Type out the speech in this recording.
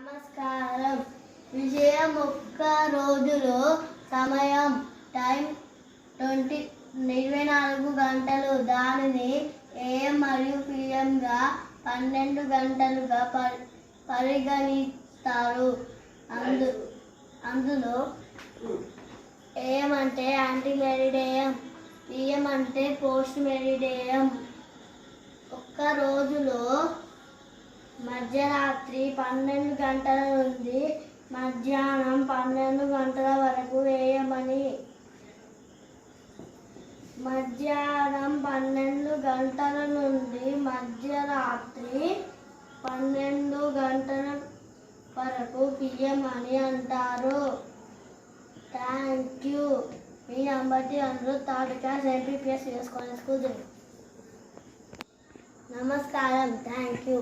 నమస్కారం. విషయం ఒక్క రోజులో సమయం టైం 24 గంటలు. దానిని AM మరియు PMగా 12 గంటలుగా పరిగణిస్తారు. అందులో AM అంటే యాంటీ మెరిడియం, PM అంటే పోస్ట్ మెరిడియం. ఒక్క రోజులో మధ్యరాత్రి 12 గంటల నుండి మధ్యాహ్నం 12 గంటల వరకు AM అని, మధ్యాహ్నం 12 గంటల నుండి మధ్యరాత్రి 12 గంటల వరకు PM అని అంటారు. Thank you. మీ అంబటి అందరూ థర్డ్ క్లాస్ MPPS చేసుకోవాలి స్కూల్. నమస్కారం. Thank you.